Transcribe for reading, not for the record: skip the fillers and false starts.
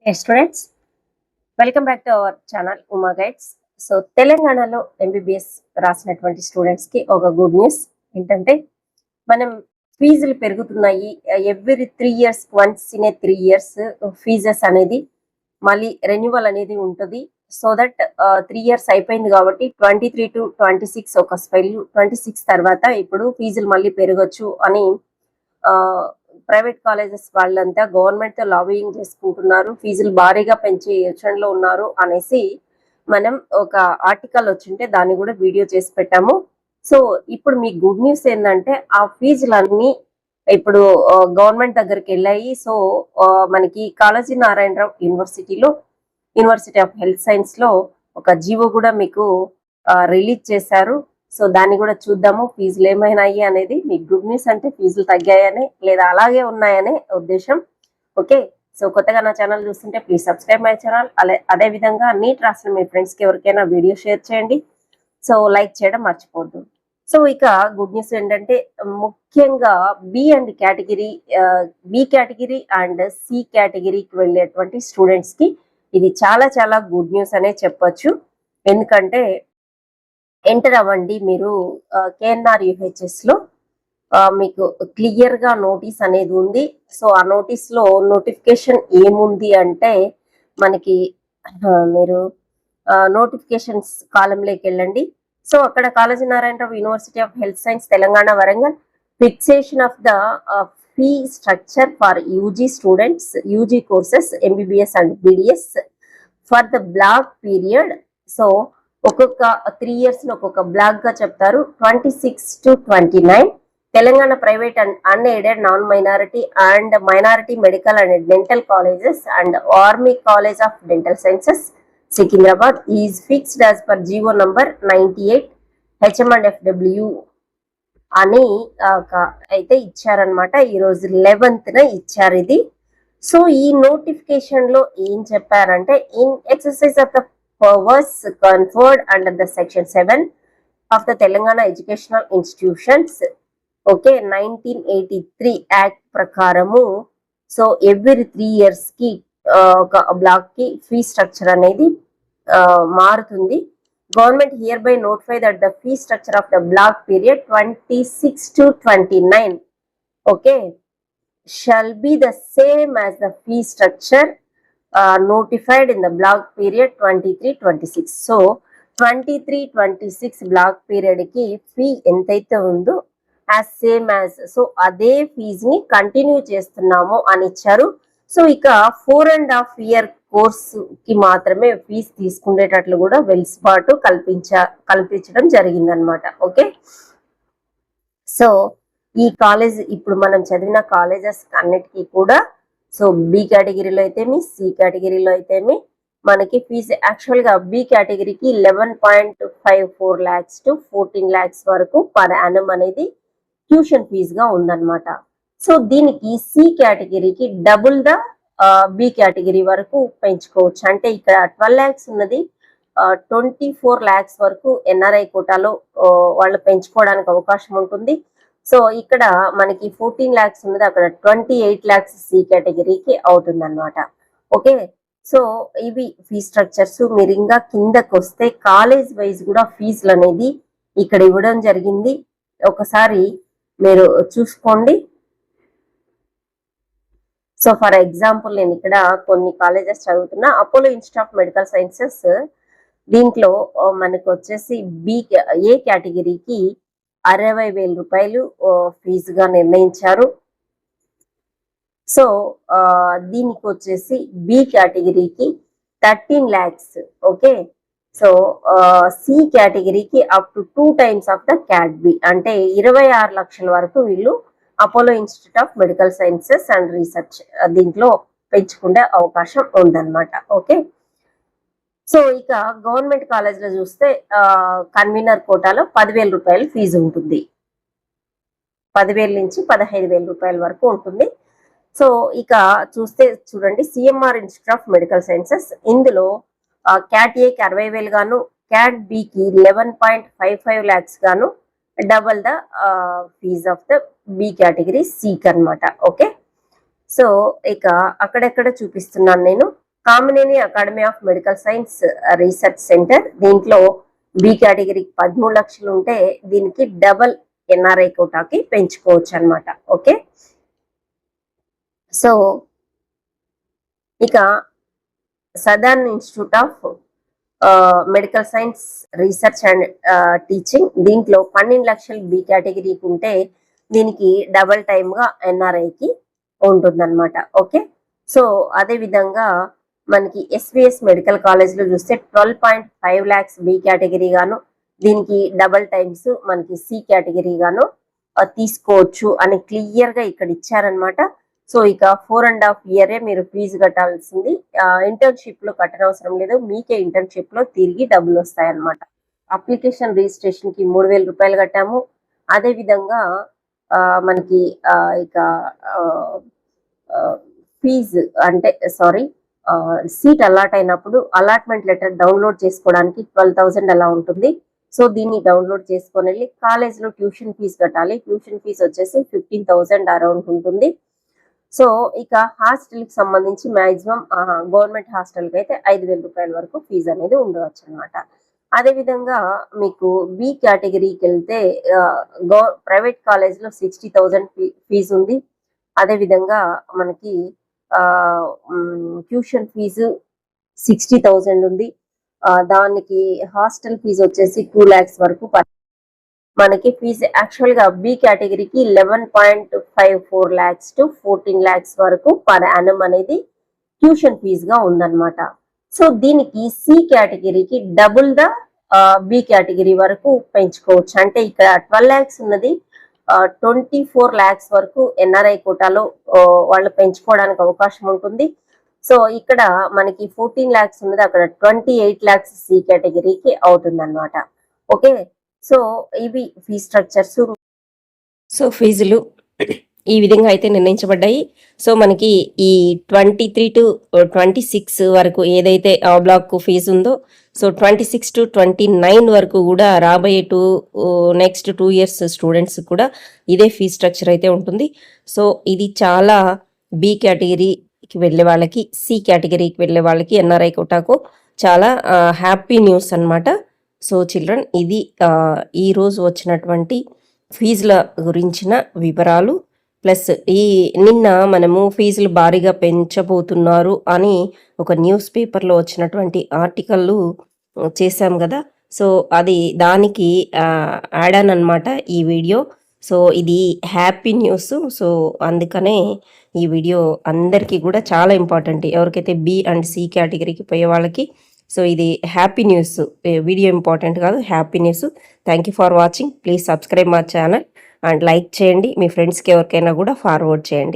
Hey students, welcome back to our channel Uma Guides. So తెలంగాణలో MBBS రాసినటువంటి students కి ఒక గుడ్ న్యూస్ ఏంటంటే మనం ఫీజులు పెరుగుతున్నాయి. Every 3 years once in 3 years fees అనేది మళ్ళీ రెన్యువల్ అనేది ఉంటుంది. సో దట్ 3 years అయిపోయింది కాబట్టి 23 to 26 ఒక స్పెల్, 26 తర్వాత ఇప్పుడు ఫీజులు మళ్ళీ పెరగచ్చు అని ప్రైవేట్ కాలేజెస్ వాళ్ళంతా గవర్నమెంట్ తో లాబియింగ్ చేసుకుంటున్నారు. ఫీజులు భారీగా పెంచే యోచనలో ఉన్నారు అనేసి మనం ఒక ఆర్టికల్ వచ్చింటే దాన్ని కూడా వీడియో చేసి పెట్టాము. సో ఇప్పుడు మీ గుడ్ న్యూస్ ఏంటంటే ఆ ఫీజులన్నీ ఇప్పుడు గవర్నమెంట్ దగ్గరికి వెళ్ళాయి. సో మనకి Kaloji Narayanarao university of health science లో ఒక జీవో కూడా మీకు రిలీజ్ చేశారు. సో దాన్ని కూడా చూద్దాము ఫీజులు ఏమైనాయి అనేది. మీకు గుడ్ న్యూస్ అంటే ఫీజులు తగ్గాయనే లేదా అలాగే ఉన్నాయనే ఉద్దేశం. ఓకే, సో కొత్తగా నా ఛానల్ చూస్తుంటే ప్లీజ్ సబ్స్క్రైబ్ మై ఛానల్. అదే విధంగా నీట్ రాసిన మీ ఫ్రెండ్స్కి ఎవరికైనా వీడియో షేర్ చేయండి. సో లైక్ చేయడం మర్చిపోద్దు. సో ఇక గుడ్ న్యూస్ ఏంటంటే ముఖ్యంగా బి కేటగిరీ అండ్ సి కేటగిరీకి వెళ్ళేటువంటి స్టూడెంట్స్ కి ఇది చాలా చాలా గుడ్ న్యూస్ అనే చెప్పొచ్చు. ఎందుకంటే ఎంటర్ అవ్వండి మీరు కేఎన్ఆర్ యుహెచ్ఎస్ లో మీకు క్లియర్ గా నోటీస్ అనేది ఉంది. సో ఆ నోటీస్ లో నోటిఫికేషన్ ఏముంది అంటే మనకి మీరు నోటిఫికేషన్స్ కాలంలోకి వెళ్ళండి. సో అక్కడ Kaloji Narayanarao university of health science Telangana Warangal fixation of the fee structure for UG students, UG courses MBBS and BDS for the block period. So ఒక్కొక్క 3 years ఒక్కొక్క బ్లాక్ గా చెప్తారు. 26 to 29 Telangana private and unaided non minority and minority medical and dental colleges and army college of dental sciences Secunderabad is fixed as per GO number 98 HM&FW అని అయితే ఇచ్చారనమాట. ఈరోజు 11th ఇచ్చారు ఇది. సో ఈ నోటిఫికేషన్ లో ఏం చెప్పారంటే in exercise of the powers conferred under the section 7 of the Telangana Educational Institutions, okay, 1983 Act ప్రకారము సో ఎవ్రీ 3 years కి ఒక బ్లాక్ కి ఫీ స్ట్రక్చర్ అనేది మారుతుంది. Government hereby notify that the fee structure of the block period 26 to 29 okay shall be the same as the fee structure notified in the block period 23-26. So 23-26 block period కి fee ఎంతైతే ఉందో as same as so అదే fees ని continue చేస్తున్నాము అని ఇచ్చారు. So ఇక 4.5 year course కి మాత్రమే ఫీజ్ తీసుకునేటట్లు కూడా వెసులుబాటు కల్పించడం జరిగిందనమాట. ఓకే, సో ఈ కాలేజ్ ఇప్పుడు మనం చదివిన కాలేజెస్ అన్నిటికీ కూడా సో బి కేటగిరీలో అయితేమి సి కేటగిరీలో అయితేమి మనకి ఫీజు యాక్చువల్ గా బి కేటగిరీకి 11.54 lakhs to 14 lakhs వరకు పర్ యానం అనేది ట్యూషన్ ఫీజుగా ఉందన్నమాట. సో దీనికి సి కేటగిరీకి డబుల్ ద బి కేటగిరీ వరకు పెంచుకోవచ్చు. అంటే ఇక్కడ 12 lakhs ఉన్నది 24 lakhs వరకు ఎన్ఆర్ఐ కోటాలో వాళ్ళు పెంచుకోవడానికి అవకాశం ఉంటుంది. సో ఇక్కడ మనకి 14 lakhs ఉన్నది, అక్కడ 28 lakhs సి కేటగిరీకి అవుతుంది అనమాట. ఓకే, సో ఇవి ఫీ స్ట్రక్చర్స్. మీరు ఇంకా కిందకు వస్తే కాలేజ్ వైజ్ కూడా ఫీజులు అనేది ఇక్కడ ఇవ్వడం జరిగింది. ఒకసారి మీరు చూసుకోండి. సో ఫర్ ఎగ్జాంపుల్ నేను ఇక్కడ కొన్ని కాలేజెస్ చదువుతున్నా. Apollo institute of medical sciences దీంట్లో మనకు వచ్చేసి ఏ కేటగిరీకి 60,000 రూపాయలు ఫీజుగా నిర్ణయించారు. సో దీనికి వచ్చేసి బి కేటగిరీకి 13 lakhs. ఓకే, సో సి కేటగిరీకి up to 2 times of the cat B అంటే 26 లక్షల వరకు వీళ్ళు Apollo institute of medical sciences and research దీంట్లో పెంచుకునే అవకాశం ఉందన్నమాట. ఓకే, సో ఇక గవర్నమెంట్ కాలేజ్లో చూస్తే కన్వీనర్ కోటాలో 10,000 రూపాయలు ఫీజు ఉంటుంది. 10,000 నుంచి 15,000 రూపాయల వరకు ఉంటుంది. సో ఇక చూస్తే చూడండి CMR institute of medical sciences ఇందులో క్యాట్ ఏకి 60,000 గాను, క్యాట్ బికి 11.55 lakhs గాను double the fees of the B category సికి అనమాట. ఓకే, సో ఇక అక్కడెక్కడ చూపిస్తున్నాను నేను. Kamineni academy of medical science research centre, దీంట్లో బి కేటగిరీకి 13 లక్షలు ఉంటే దీనికి డబల్ ఎన్ఆర్ఐ కోటాకి పెంచుకోవచ్చు అనమాట. ఓకే, సో ఇక southern institute of medical science research and teaching, దీంట్లో 12 లక్షలు బి కేటగిరీకి ఉంటే దీనికి డబల్ టైమ్ గా ఎన్ఆర్ఐకి ఉంటుందన్నమాట. ఓకే, సో అదే విధంగా మనకి ఎస్విఎస్ మెడికల్ కాలేజ్ లో చూస్తే 12.5 lakhs బి కేటగిరీ గాను, దీనికి డబల్ టైమ్స్ మనకి సి కేటగిరీ గాను తీసుకోవచ్చు అని క్లియర్ గా ఇక్కడ ఇచ్చారనమాట. సో ఇక 4.5 years మీరు ఫీజు కట్టాల్సింది, ఇంటర్న్షిప్ లో కట్టనవసరం లేదు, మీకే ఇంటర్న్షిప్ లో తిరిగి డబ్బులు వస్తాయన్నమాట. అప్లికేషన్ రిజిస్ట్రేషన్ కి 3,000 రూపాయలు కట్టాము. అదే విధంగా మనకి ఇక ఫీజు అంటే సారీ సీట్ అలాట్ అయినప్పుడు అలాట్మెంట్ లెటర్ డౌన్లోడ్ చేసుకోవడానికి 12,000 అలా ఉంటుంది. సో దీన్ని డౌన్లోడ్ చేసుకొని వెళ్ళి కాలేజ్లో ట్యూషన్ ఫీజు కట్టాలి. ట్యూషన్ ఫీజు వచ్చేసి 15,000 అరౌండ్ ఉంటుంది. సో ఇక హాస్టల్ కి సంబంధించి మాక్సిమం గవర్నమెంట్ హాస్టల్ కి అయితే 5,000 రూపాయల వరకు ఫీజు అనేది ఉండవచ్చు అనమాట. అదే విధంగా మీకు బి కేటగిరీకి వెళ్తే ప్రైవేట్ కాలేజ్ లో 60,000 ఫీజు ఉంది. అదే విధంగా మనకి ట్యూషన్ ఫీజు 60,000 ఉంది. దానికి హాస్టల్ ఫీజు వచ్చేసి 2 lakhs వరకు మనకి ఫీజు యాక్చువల్ గా బి కేటగిరీకి 11.54 lakhs to 14 lakhs వరకు పర్ యానం అనేది ట్యూషన్ ఫీజు గా ఉందన్నమాట. సో దీనికి సి కేటగిరీకి డబుల్ ద బి కేటగిరీ వరకు పెంచుకోవచ్చు. అంటే ఇక్కడ 12 lakhs ఉన్నది 24 lakhs వరకు ఎన్ఆర్ఐ కోటాలో వాళ్ళు పెంచుకోవడానికి అవకాశం ఉంటుంది. సో ఇక్కడ మనకి 14 lakhs ఉన్నది అక్కడ 28 lakhs సి కేటగిరీకి అవుతుంది అనమాట. ఓకే, సో ఇవి ఫీ స్ట్రక్చర్స్. సో ఫీజులు ఈ విధంగా అయితే నిర్ణయించబడ్డాయి. సో మనకి ఈ 23 to 26 వరకు ఏదైతే ఆ బ్లాక్ ఫీజు ఉందో, సో 26 to 29 వరకు కూడా రాబోయే నెక్స్ట్ 2 years స్టూడెంట్స్ కూడా ఇదే ఫీ స్ట్రక్చర్ అయితే ఉంటుంది. సో ఇది చాలా బి కేటగిరీకి వెళ్ళే వాళ్ళకి, సి కేటగిరీకి వెళ్ళే వాళ్ళకి ఎన్ఆర్ఐ కోటాకు చాలా హ్యాపీ న్యూస్ అన్నమాట. సో చిల్డ్రన్, ఇది ఈరోజు వచ్చినటువంటి ఫీజుల గురించిన వివరాలు. ప్లస్ నిన్న మనము ఫీజులు భారీగా పెంచబోతున్నారు అని ఒక న్యూస్ పేపర్లో వచ్చినటువంటి ఆర్టికల్లు చేశాం కదా. సో అది దానికి యాడ్ ఆన్ అనమాట ఈ వీడియో. సో ఇది హ్యాపీ న్యూస్. సో అందుకనే ఈ వీడియో అందరికీ కూడా చాలా ఇంపార్టెంట్, ఎవరికైతే బి అండ్ సి కేటగిరీకి పోయే వాళ్ళకి. సో ఇది హ్యాపీ న్యూస్, వీడియో ఇంపార్టెంట్ కాదు, happy news. Thank you for watching. Please subscribe my channel and like చేయండి. మీ ఫ్రెండ్స్కి ఎవరికైనా కూడా ఫార్వర్డ్ చేయండి.